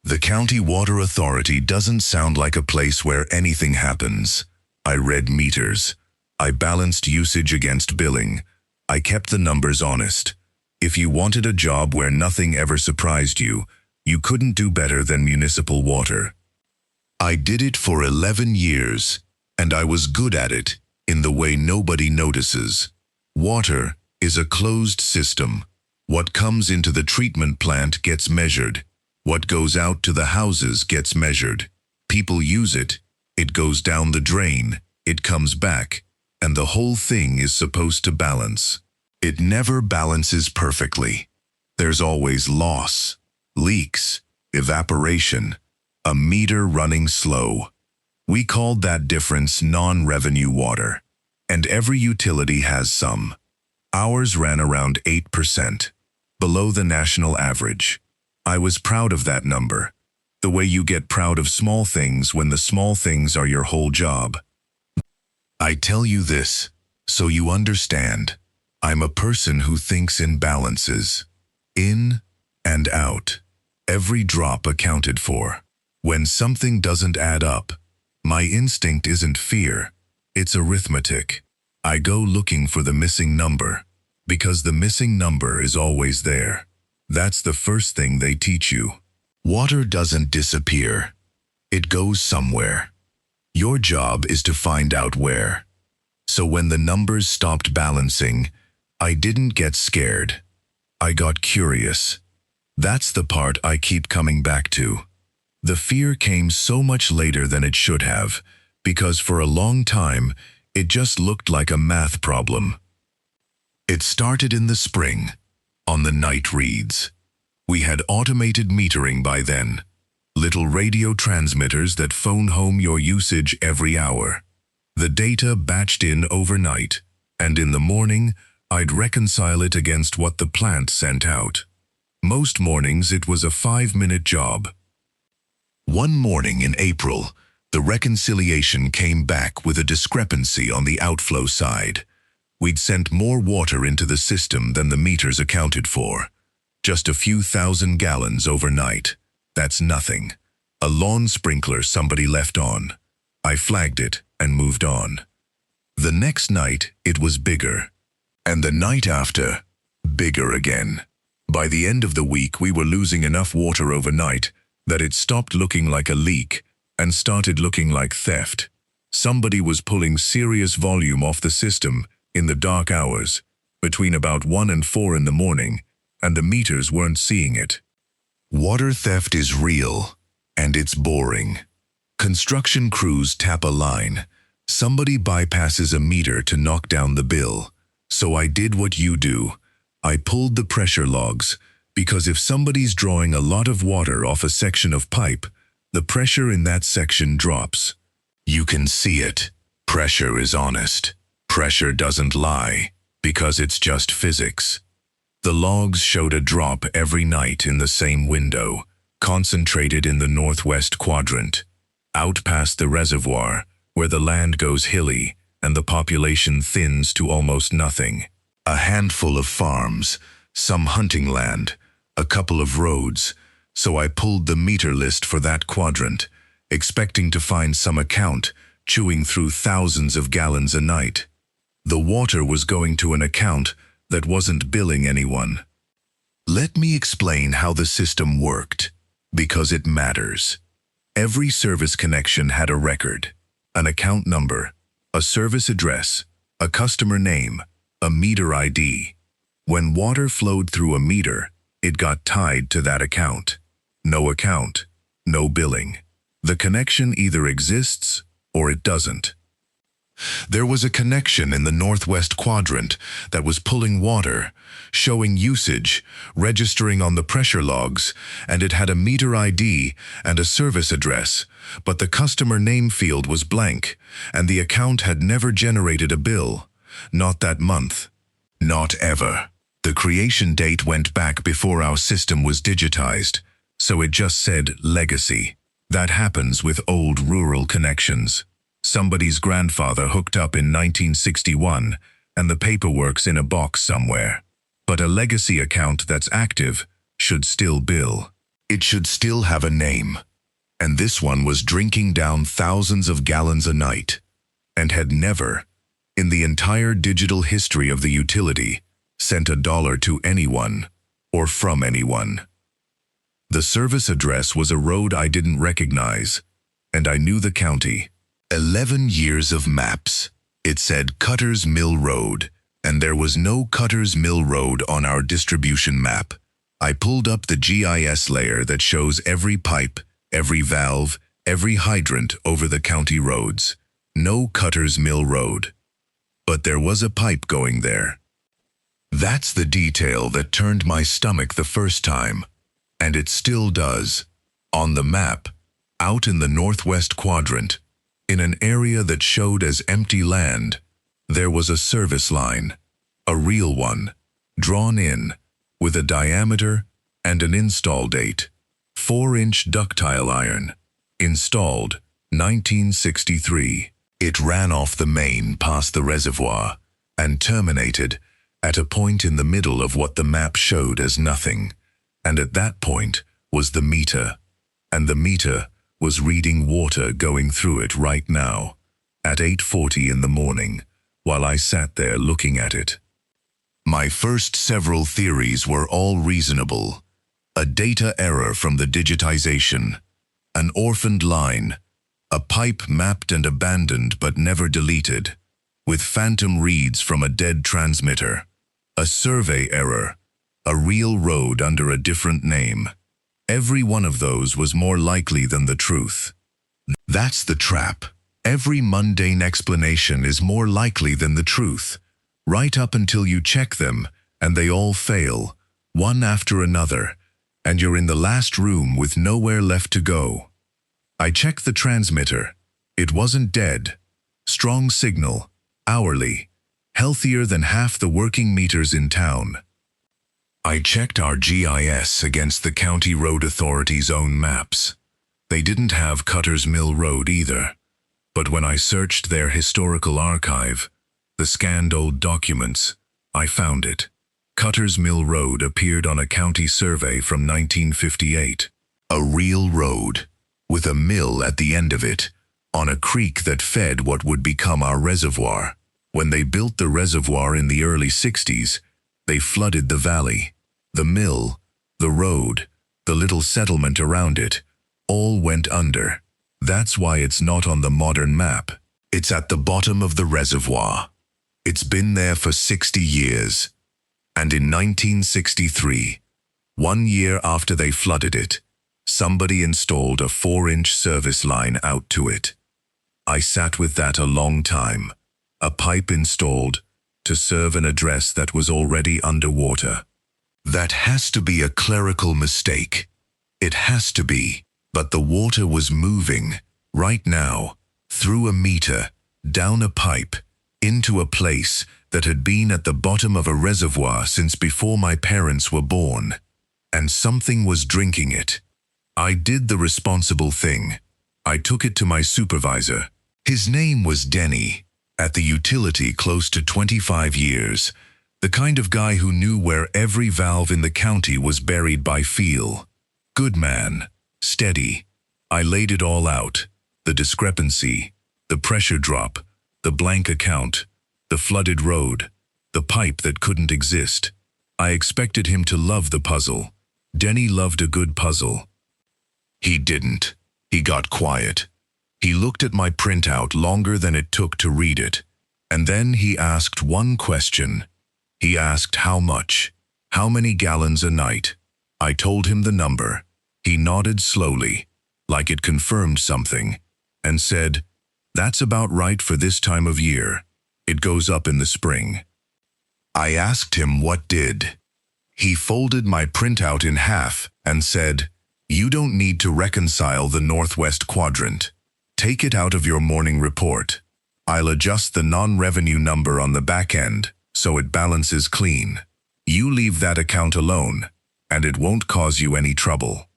The County Water Authority doesn't sound like a place where anything happens. I read meters. I balanced usage against billing. I kept the numbers honest. If you wanted a job where nothing ever surprised you, you couldn't do better than municipal water. I did it for 11 years, and I was good at it in the way nobody notices. Water is a closed system. What comes into the treatment plant gets measured. What goes out to the houses gets measured. People use it. It goes down the drain. It comes back. And the whole thing is supposed to balance. It never balances perfectly. There's always loss, leaks, evaporation, a meter running slow. We called that difference non-revenue water. And every utility has some. Ours ran around 8%, below the national average. I was proud of that number, the way you get proud of small things when the small things are your whole job. I tell you this, so you understand. I'm a person who thinks in balances. In and out. Every drop accounted for. When something doesn't add up, my instinct isn't fear, it's arithmetic. I go looking for the missing number, because the missing number is always there. That's the first thing they teach you. Water doesn't disappear. It goes somewhere. Your job is to find out where. So when the numbers stopped balancing, I didn't get scared. I got curious. That's the part I keep coming back to. The fear came so much later than it should have, because for a long time, it just looked like a math problem. It started in the spring, on the night reads. We had automated metering by then. Little radio transmitters that phone home your usage every hour. The data batched in overnight, and in the morning, I'd reconcile it against what the plant sent out. Most mornings it was a 5-minute job. One morning in April, the reconciliation came back with a discrepancy on the outflow side. We'd sent more water into the system than the meters accounted for. Just a few thousand gallons overnight. That's nothing. A lawn sprinkler somebody left on. I flagged it and moved on. The next night, it was bigger. And the night after, bigger again. By the end of the week, we were losing enough water overnight that it stopped looking like a leak and started looking like theft. Somebody was pulling serious volume off the system in the dark hours, between about 1 and 4 in the morning, and the meters weren't seeing it. Water theft is real, and it's boring. Construction crews tap a line. Somebody bypasses a meter to knock down the bill. So I did what you do. I pulled the pressure logs, because if somebody's drawing a lot of water off a section of pipe, the pressure in that section drops. You can see it. Pressure is honest. Pressure doesn't lie, because it's just physics. The logs showed a drop every night in the same window, concentrated in the northwest quadrant, out past the reservoir, where the land goes hilly and the population thins to almost nothing. A handful of farms, some hunting land, a couple of roads, so I pulled the meter list for that quadrant, expecting to find some account chewing through thousands of gallons a night. The water was going to an account that wasn't billing anyone. Let me explain how the system worked, because it matters. Every service connection had a record, an account number, a service address, a customer name, a meter ID. When water flowed through a meter, it got tied to that account. No account, no billing. The connection either exists or it doesn't. There was a connection in the northwest quadrant that was pulling water, showing usage, registering on the pressure logs, and it had a meter ID and a service address, but the customer name field was blank, and the account had never generated a bill. Not that month. Not ever. The creation date went back before our system was digitized, so it just said legacy. That happens with old rural connections. Somebody's grandfather hooked up in 1961, and the paperwork's in a box somewhere. But a legacy account that's active should still bill. It should still have a name. And this one was drinking down thousands of gallons a night, and had never, in the entire digital history of the utility, sent $1 to anyone, or from anyone. The service address was a road I didn't recognize, and I knew the county. 11 years of maps. It said Cutter's Mill Road, and there was no Cutter's Mill Road on our distribution map. I pulled up the GIS layer that shows every pipe, every valve, every hydrant over the county roads. No Cutter's Mill Road. But there was a pipe going there. That's the detail that turned my stomach the first time. And it still does. On the map, out in the northwest quadrant, in an area that showed as empty land, there was a service line, a real one, drawn in, with a diameter and an install date. 4-inch ductile iron, installed 1963. It ran off the main past the reservoir and terminated at a point in the middle of what the map showed as nothing. And at that point was the meter, and the meter was reading water going through it right now, at 8:40 in the morning, while I sat there looking at it. My first several theories were all reasonable. A data error from the digitization, an orphaned line, a pipe mapped and abandoned but never deleted, with phantom reads from a dead transmitter, a survey error, a real road under a different name. Every one of those was more likely than the truth. That's the trap. Every mundane explanation is more likely than the truth, right up until you check them, and they all fail, one after another, and you're in the last room with nowhere left to go. I checked the transmitter. It wasn't dead. Strong signal, hourly, healthier than half the working meters in town. I checked our GIS against the County Road Authority's own maps. They didn't have Cutter's Mill Road either. But when I searched their historical archive, the scanned old documents, I found it. Cutter's Mill Road appeared on a county survey from 1958. A real road, with a mill at the end of it, on a creek that fed what would become our reservoir. When they built the reservoir in the early 60s, they flooded the valley. The mill, the road, the little settlement around it, all went under. That's why it's not on the modern map. It's at the bottom of the reservoir. It's been there for 60 years. And in 1963, 1 year after they flooded it, somebody installed a 4-inch service line out to it. I sat with that a long time. A pipe installed to serve an address that was already underwater. That has to be a clerical mistake. It has to be. But the water was moving, right now, through a meter, down a pipe, into a place that had been at the bottom of a reservoir since before my parents were born. And something was drinking it. I did the responsible thing. I took it to my supervisor. His name was Denny, at the utility close to 25 years. The kind of guy who knew where every valve in the county was buried by feel. Good man. Steady. I laid it all out. The discrepancy, the pressure drop, the blank account, the flooded road, the pipe that couldn't exist. I expected him to love the puzzle. Denny loved a good puzzle. He didn't. He got quiet. He looked at my printout longer than it took to read it. And then he asked one question. He asked how much, how many gallons a night. I told him the number. He nodded slowly, like it confirmed something, and said, "That's about right for this time of year. It goes up in the spring." I asked him what did. He folded my printout in half and said, "You don't need to reconcile the northwest quadrant. Take it out of your morning report. I'll adjust the non-revenue number on the back end so it balances clean. You leave that account alone, and it won't cause you any trouble."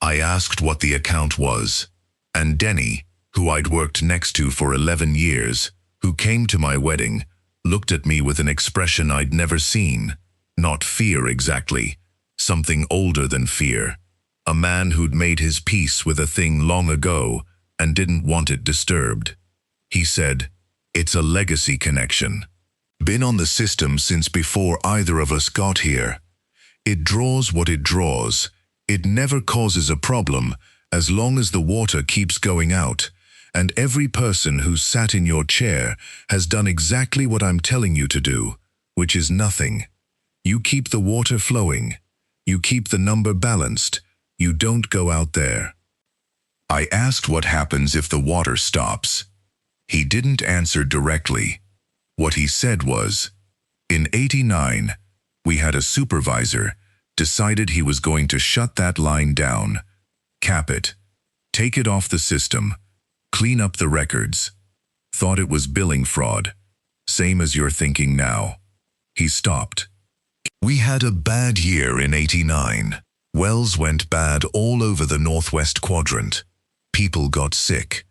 I asked what the account was, and Denny, who I'd worked next to for 11 years, who came to my wedding, looked at me with an expression I'd never seen. Not fear exactly, something older than fear. A man who'd made his peace with a thing long ago and didn't want it disturbed. He said, "It's a legacy connection. Been on the system since before either of us got here. It draws what it draws. It never causes a problem as long as the water keeps going out, and every person who's sat in your chair has done exactly what I'm telling you to do, which is nothing. You keep the water flowing. You keep the number balanced. You don't go out there." I asked what happens if the water stops. He didn't answer directly. What he said was, in '89, we had a supervisor decided he was going to shut that line down, cap it, take it off the system, clean up the records. Thought it was billing fraud, same as you're thinking now. He stopped. We had a bad year in '89. Wells went bad all over the Northwest Quadrant. People got sick.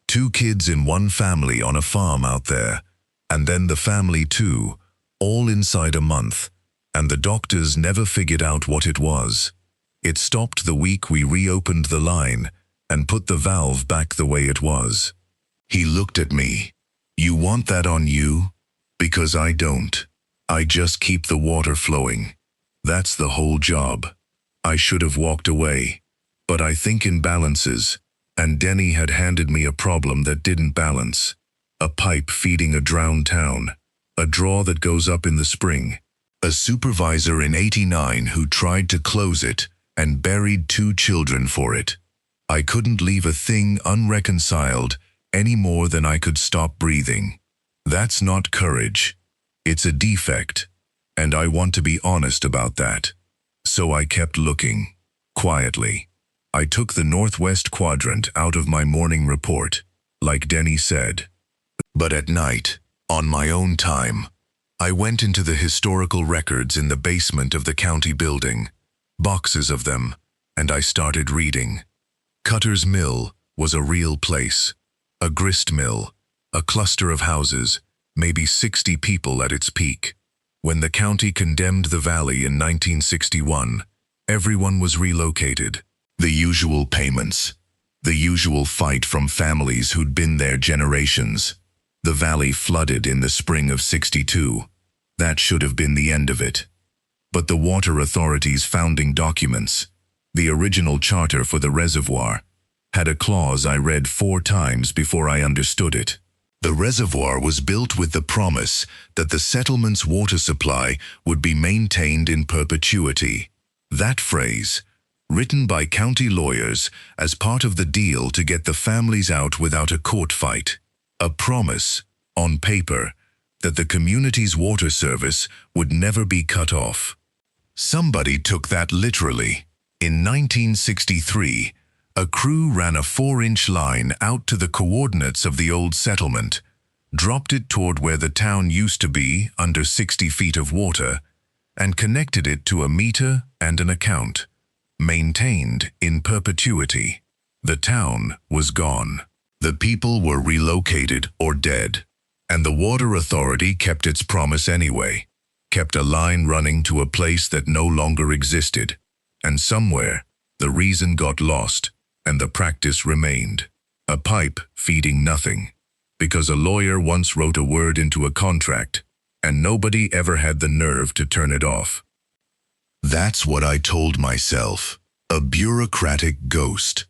2 kids in one family on a farm out there, and then the family too, all inside a month, and the doctors never figured out what it was. It stopped the week we reopened the line and put the valve back the way it was. He looked at me. "You want that on you? Because I don't. I just keep the water flowing. That's the whole job." I should have walked away, but I think in balances, and Denny had handed me a problem that didn't balance. A pipe feeding a drowned town, a draw that goes up in the spring, a supervisor in '89 who tried to close it and buried 2 children for it. I couldn't leave a thing unreconciled any more than I could stop breathing. That's not courage. It's a defect, and I want to be honest about that. So I kept looking, quietly. I took the Northwest Quadrant out of my morning report, like Denny said. But at night, on my own time, I went into the historical records in the basement of the county building, boxes of them, and I started reading. Cutter's Mill was a real place, a grist mill, a cluster of houses, maybe 60 people at its peak. When the county condemned the valley in 1961, everyone was relocated. The usual payments, the usual fight from families who'd been there generations. The valley flooded in the spring of '62. That should have been the end of it. But the Water Authority's founding documents, the original charter for the reservoir, had a clause I read 4 times before I understood it. The reservoir was built with the promise that the settlement's water supply would be maintained in perpetuity. That phrase, written by county lawyers as part of the deal to get the families out without a court fight. A promise, on paper, that the community's water service would never be cut off. Somebody took that literally. In 1963, a crew ran a 4-inch line out to the coordinates of the old settlement, dropped it toward where the town used to be under 60 feet of water, and connected it to a meter and an account, maintained in perpetuity. The town was gone. The people were relocated or dead, and the Water Authority kept its promise anyway, kept a line running to a place that no longer existed, and somewhere the reason got lost and the practice remained. A pipe feeding nothing, because a lawyer once wrote a word into a contract, and nobody ever had the nerve to turn it off. That's what I told myself, a bureaucratic ghost.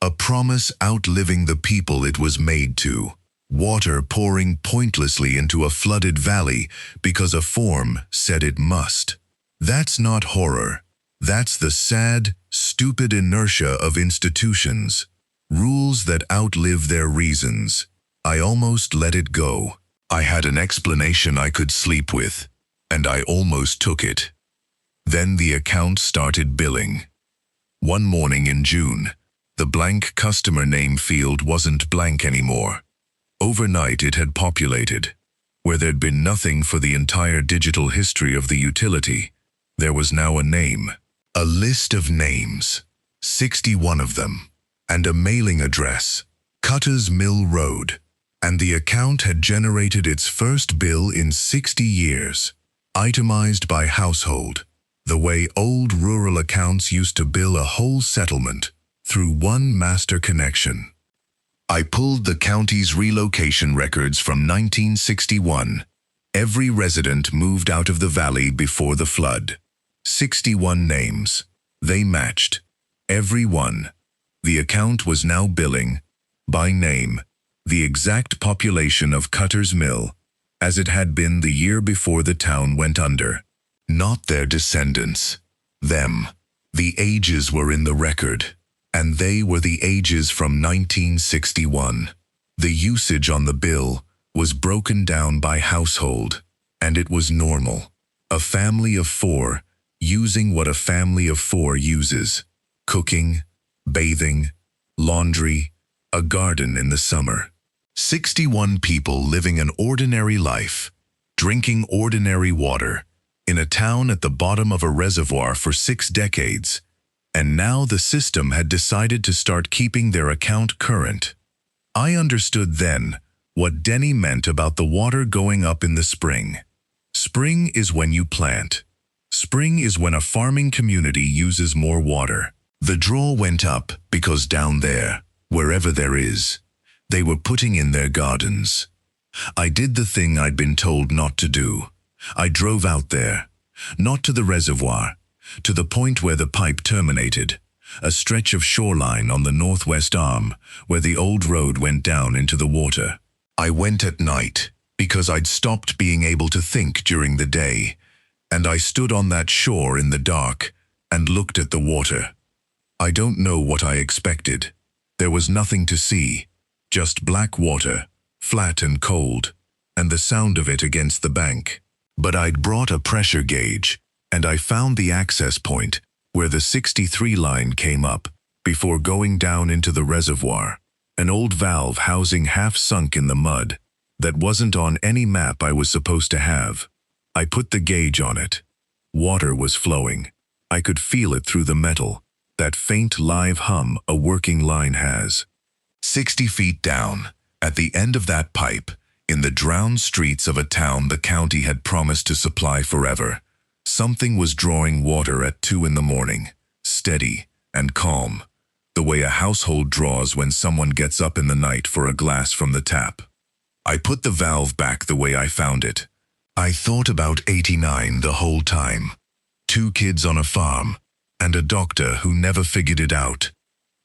A promise outliving the people it was made to. Water pouring pointlessly into a flooded valley because a form said it must. That's not horror. That's the sad, stupid inertia of institutions. Rules that outlive their reasons. I almost let it go. I had an explanation I could sleep with, and I almost took it. Then the account started billing. One morning in June, the blank customer name field wasn't blank anymore. Overnight it had populated. Where there'd been nothing for the entire digital history of the utility, there was now a name. A list of names, 61 of them, and a mailing address, Cutter's Mill Road. And the account had generated its first bill in 60 years, itemized by household. The way old rural accounts used to bill a whole settlement through one master connection. I pulled the county's relocation records from 1961. Every resident moved out of the valley before the flood. 61 names. They matched. Every one. The account was now billing, by name, the exact population of Cutter's Mill, as it had been the year before the town went under. Not their descendants. Them. The ages were in the record, and they were the ages from 1961. The usage on the bill was broken down by household, and it was normal. A family of 4 using what a family of 4 uses: cooking, bathing, laundry, a garden in the summer. 61 people living an ordinary life, drinking ordinary water, in a town at the bottom of a reservoir for 6 decades, and now the system had decided to start keeping their account current. I understood then what Denny meant about the water going up in the spring. Spring is when you plant. Spring is when a farming community uses more water. The draw went up because down there, wherever there is, they were putting in their gardens. I did the thing I'd been told not to do. I drove out there, not to the reservoir, to the point where the pipe terminated, a stretch of shoreline on the northwest arm where the old road went down into the water. I went at night because I'd stopped being able to think during the day, and I stood on that shore in the dark and looked at the water. I don't know what I expected. There was nothing to see, just black water, flat and cold, and the sound of it against the bank. But I'd brought a pressure gauge, and I found the access point where the 63 line came up before going down into the reservoir, an old valve housing half sunk in the mud that wasn't on any map I was supposed to have. I put the gauge on it. Water was flowing. I could feel it through the metal, that faint live hum a working line has. 60 feet down, at the end of that pipe, in the drowned streets of a town the county had promised to supply forever, something was drawing water at 2 in the morning, steady and calm, the way a household draws when someone gets up in the night for a glass from the tap. I put the valve back the way I found it. I thought about 89 the whole time. 2 kids on a farm, and a doctor who never figured it out.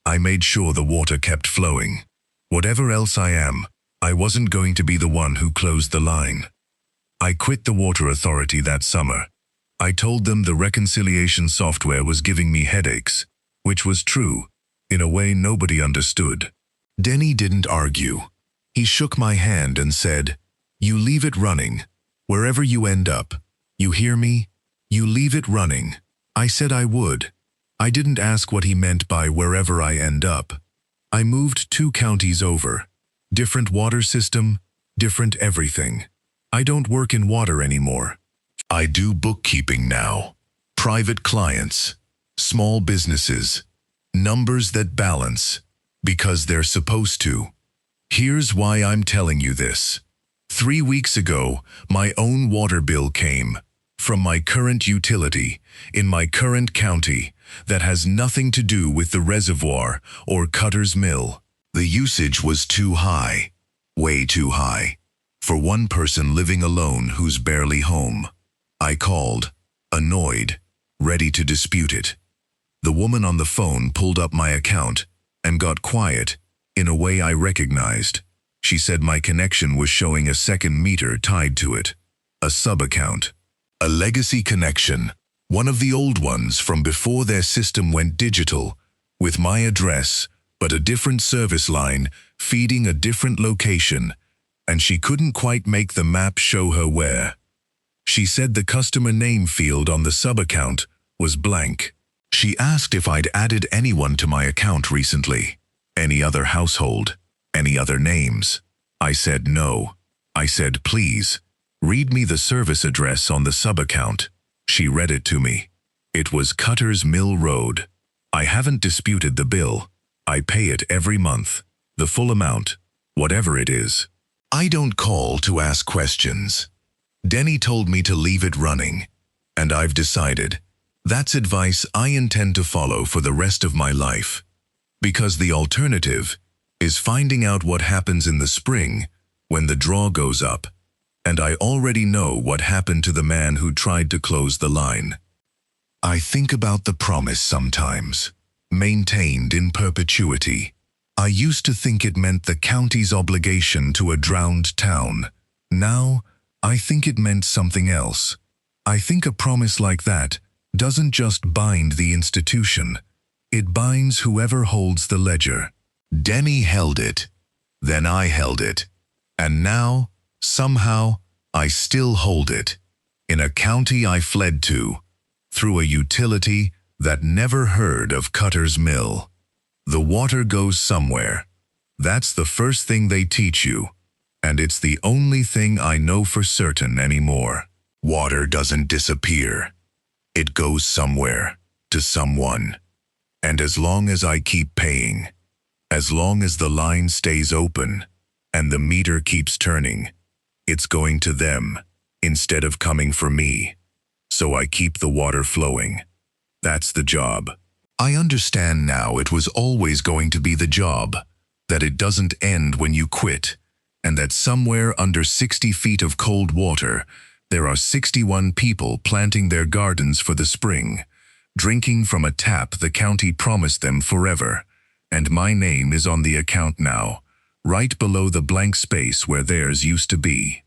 I made sure the water kept flowing. Whatever else I am, I wasn't going to be the one who closed the line. I quit the water authority that summer. I told them the reconciliation software was giving me headaches, which was true, in a way nobody understood. Denny didn't argue. He shook my hand and said, "You leave it running. Wherever you end up, you hear me? You leave it running." I said I would. I didn't ask what he meant by wherever I end up. I moved 2 counties over. Different water system, different everything. I don't work in water anymore. I do bookkeeping now. Private clients, small businesses, numbers that balance, because they're supposed to. Here's why I'm telling you this. 3 weeks ago, my own water bill came from my current utility in my current county that has nothing to do with the reservoir or Cutter's Mill. The usage was too high, way too high, for one person living alone who's barely home. I called, annoyed, ready to dispute it. The woman on the phone pulled up my account and got quiet in a way I recognized. She said my connection was showing a second meter tied to it, a sub-account. A legacy connection, one of the old ones from before their system went digital, with my address, but a different service line feeding a different location, and she couldn't quite make the map show her where. She said the customer name field on the sub-account was blank. She asked if I'd added anyone to my account recently, any other household, any other names. I said no. I said, please, read me the service address on the sub-account. She read it to me. It was Cutter's Mill Road. I haven't disputed the bill. I pay it every month, the full amount, whatever it is. I don't call to ask questions. Denny told me to leave it running, and I've decided, That's advice I intend to follow for the rest of my life. Because the alternative is finding out what happens in the spring when the draw goes up. And I already know what happened to the man who tried to close the line. I think about the promise sometimes, maintained in perpetuity. I used to think it meant the county's obligation to a drowned town. Now, I think it meant something else. I think a promise like that doesn't just bind the institution. It binds whoever holds the ledger. Denny held it. Then I held it. And now, somehow, I still hold it. In a county I fled to, through a utility that never heard of Cutter's Mill. The water goes somewhere. That's the first thing they teach you. And it's the only thing I know for certain anymore. Water doesn't disappear. It goes somewhere, to someone. And as long as I keep paying, as long as the line stays open, and the meter keeps turning, it's going to them, instead of coming for me. So I keep the water flowing. That's the job. I understand now it was always going to be the job, that it doesn't end when you quit, and that somewhere under 60 feet of cold water, there are 61 people planting their gardens for the spring, drinking from a tap the county promised them forever, and my name is on the account now, right below the blank space where theirs used to be.